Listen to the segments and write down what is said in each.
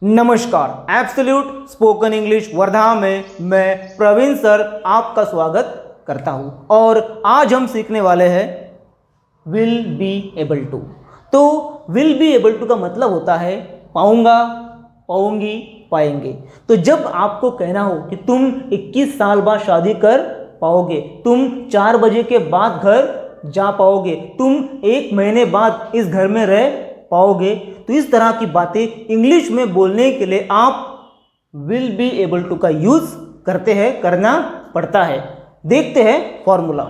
नमस्कार, absolute spoken English Wardha में मैं प्रवीण सर आपका स्वागत करता हूं और आज हम सीखने वाले हैं विल बी एबल टू। तो विल बी एबल टू का मतलब होता है पाऊंगा, पाऊंगी, पाएंगे। तो जब आपको कहना हो कि तुम 21 साल बाद शादी कर पाओगे, तुम 4 बजे के बाद घर जा पाओगे, तुम 1 महीने बाद इस घर में रह पाओगे, तो इस तरह की बातें इंग्लिश में बोलने के लिए आप विल बी एबल टू का यूज करते हैं, करना पड़ता है। देखते हैं formula.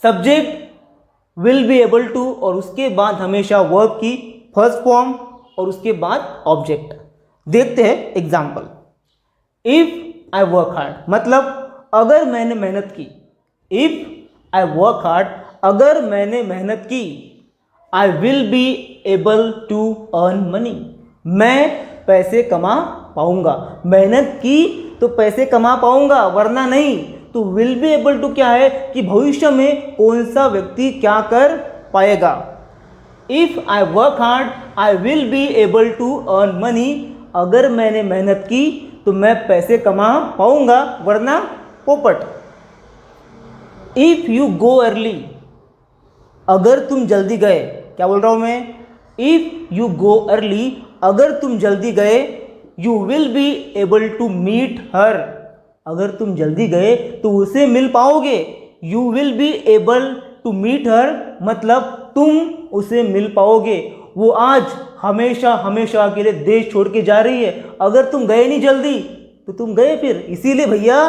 Subject will be able to और उसके बाद हमेशा वर्ब की फर्स्ट फॉर्म और उसके बाद ऑब्जेक्ट। देखते हैं example. If I work hard, मतलब अगर मैंने मेहनत की। इफ आई वर्क हार्ड, अगर मैंने मेहनत की। I will be able to earn money, मैं पैसे कमा पाऊंगा। मेहनत की तो पैसे कमा पाऊंगा, वरना नहीं। तो विल बी एबल टू क्या है कि भविष्य में कौन सा व्यक्ति क्या कर पाएगा। If I work hard I will be able to earn money, अगर मैंने मेहनत की तो मैं पैसे कमा पाऊंगा, वरना पोपट। इफ यू गो अर्ली, अगर तुम जल्दी गए। क्या बोल रहा हूं मैं? इफ यू गो अर्ली, अगर तुम जल्दी गए। You will be able to meet her, अगर तुम जल्दी गए तो उसे मिल पाओगे। You will be able to meet her, मतलब तुम उसे मिल पाओगे। वो आज हमेशा हमेशा के लिए देश छोड़ के जा रही है, अगर तुम गए नहीं जल्दी तो तुम गए फिर। इसीलिए भैया,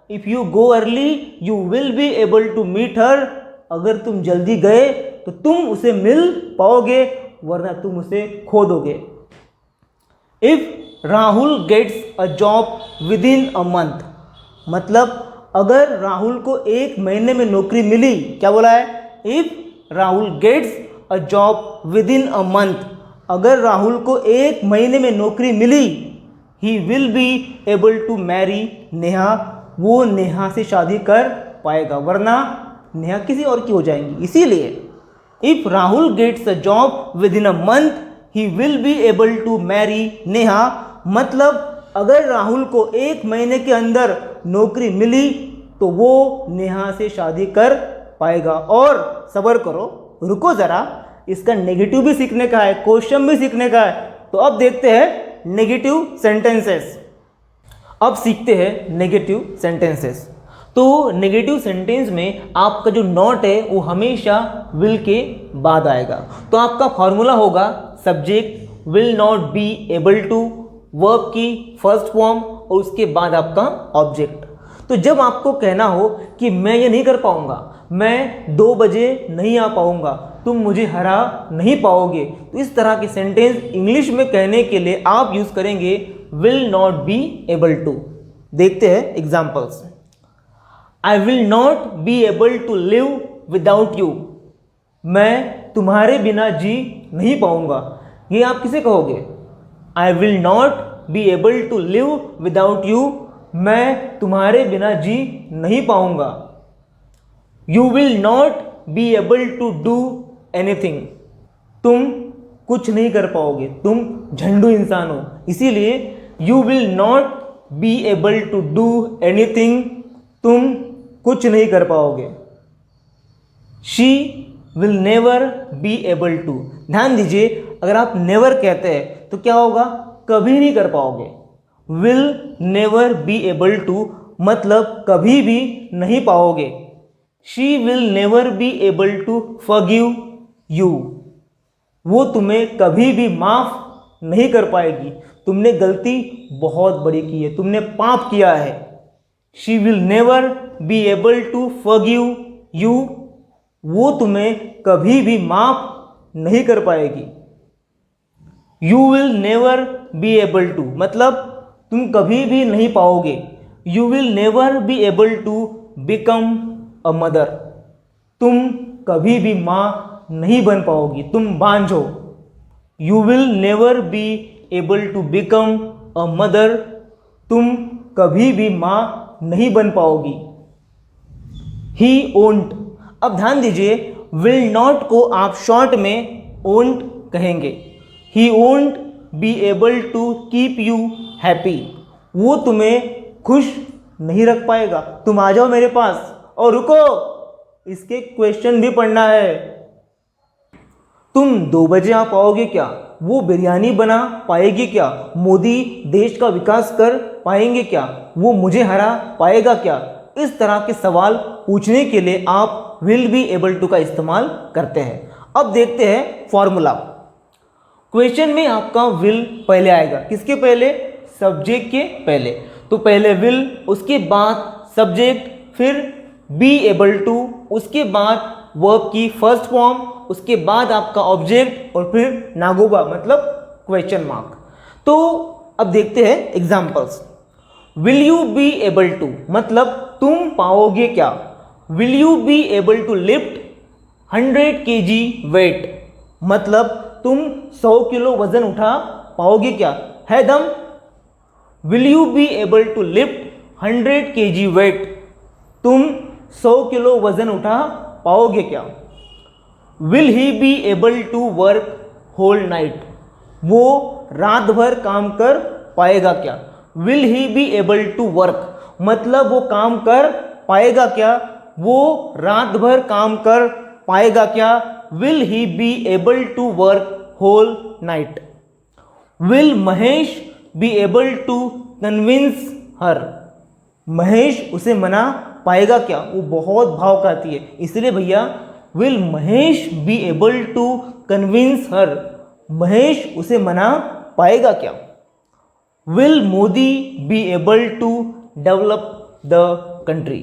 if you go early you will be able to meet her, अगर तुम जल्दी गए तो तुम उसे मिल पाओगे, वरना तुम उसे खो दोगे। If Rahul gets a job within a month, मतलब अगर राहुल को 1 महीने में नौकरी मिली। क्या बोला है? If Rahul gets a job within a month, अगर राहुल को 1 महीने में नौकरी मिली। He will be able to marry Neha, वो नेहा से शादी कर पाएगा, वरना नेहा किसी और की हो जाएंगी। इसीलिए if Rahul gets a job within a month he will be able to marry Neha, मतलब अगर राहुल को 1 महीने के अंदर नौकरी मिली तो वो नेहा से शादी कर पाएगा। और सब्र करो, रुको जरा, इसका नेगेटिव भी सीखने का है, क्वेश्चन भी सीखने का है। तो अब देखते हैं नेगेटिव सेंटेंसेस। अब सीखते हैं नेगेटिव सेंटेंसेस। तो नेगेटिव सेंटेंस में आपका जो नॉट है वो हमेशा विल के बाद आएगा। तो आपका फॉर्मूला होगा subject will not be able to, verb की फर्स्ट फॉर्म और उसके बाद आपका ऑब्जेक्ट। तो जब आपको कहना हो कि मैं ये नहीं कर पाऊंगा, मैं 2 बजे नहीं आ पाऊंगा, तुम मुझे हरा नहीं पाओगे, तो इस तरह के सेंटेंस इंग्लिश में कहने के लिए आप यूज करेंगे will not be able to. देखते हैं examples. I will not be able to live without you, मैं तुम्हारे बिना जी नहीं पाऊंगा। ये आप किसे कहोगे? I will not be able to live without you, मैं तुम्हारे बिना जी नहीं पाऊंगा। You will not be able to do anything, तुम कुछ नहीं कर पाओगे, तुम झंडू इंसान हो। इसीलिए you will not be able to do anything, तुम कुछ नहीं कर पाओगे। She will never be able to, ध्यान दीजिए, अगर आप नेवर कहते हैं तो क्या होगा? कभी नहीं कर पाओगे। Will never be able to, मतलब कभी भी नहीं पाओगे। She will never be able to forgive you, वो तुम्हें कभी भी माफ नहीं कर पाएगी। तुमने गलती बहुत बड़ी की है, तुमने पाप किया है। She will never be able to forgive you, वो तुम्हें कभी भी माफ नहीं कर पाएगी। You will never be able to, मतलब तुम कभी भी नहीं पाओगे। You will never be able to become a mother, तुम कभी भी माँ नहीं बन पाओगी, तुम बांझ हो। You will never be able to become a mother, तुम कभी भी माँ नहीं बन पाओगी। ही ओंट, अब ध्यान दीजिए, विल नॉट को आप शॉर्ट में ओंट कहेंगे। He won't be able to keep you happy. वो तुम्हें खुश नहीं रख पाएगा। तुम आ जाओ मेरे पास और रुको, इसके क्वेश्चन भी पढ़ना है। तुम 2 बजे आ पाओगे क्या? वो बिरयानी बना पाएगी क्या? मोदी देश का विकास कर पाएंगे क्या? वो मुझे हरा पाएगा क्या? इस तरह के सवाल पूछने के लिए आप विल बी एबल टू का इस्तेमाल करते हैं। अब देखते हैं फॉर्मूला। क्वेश्चन में आपका विल पहले आएगा। किसके पहले? सब्जेक्ट के पहले। तो पहले विल, उसके बाद सब्जेक्ट, फिर बी एबल टू, उसके बाद वर्ब की फर्स्ट फॉर्म, उसके बाद आपका ऑब्जेक्ट और फिर नागोबा मतलब क्वेश्चन मार्क। तो अब देखते हैं examples. Will you be able to मतलब तुम पाओगे क्या? Will you be able to lift 100 kg weight मतलब तुम 100 किलो वजन उठा पाओगे क्या? है दम? Will you be able to lift 100 kg weight, तुम 100 किलो वजन उठा पाओगे क्या? Will he be able to work whole night, वो रात भर काम कर पाएगा क्या? Will he be able to work मतलब वो काम कर पाएगा क्या? वो रात भर काम कर पाएगा क्या? Will he be able to work whole night. Will Mahesh be able to convince her, Mahesh उसे मना पाएगा क्या? वो बहुत भाव खाती है, इसलिए भैया will Mahesh be able to convince her, Mahesh उसे मना पाएगा क्या? Will Modi be able to develop the country,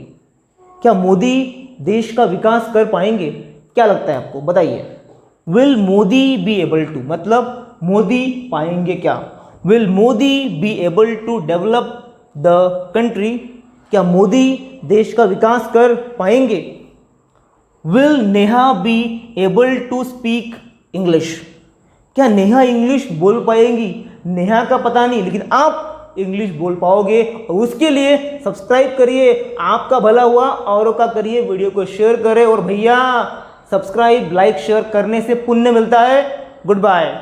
क्या मोदी देश का विकास कर पाएंगे? क्या लगता है आपको, बताइए। Will Modi be able to मतलब मोदी पाएंगे क्या? Will Modi be able to develop the country, क्या मोदी देश का विकास कर पाएंगे? Will Neha be able to speak English, क्या नेहा इंग्लिश बोल पाएंगी? नेहा का पता नहीं, लेकिन आप इंग्लिश बोल पाओगे। और उसके लिए सब्सक्राइब करिए, आपका भला हुआ औरों का करिए, वीडियो को शेयर करें। और भैया सब्सक्राइब, लाइक, शेयर करने से पुण्य मिलता है। Good bye.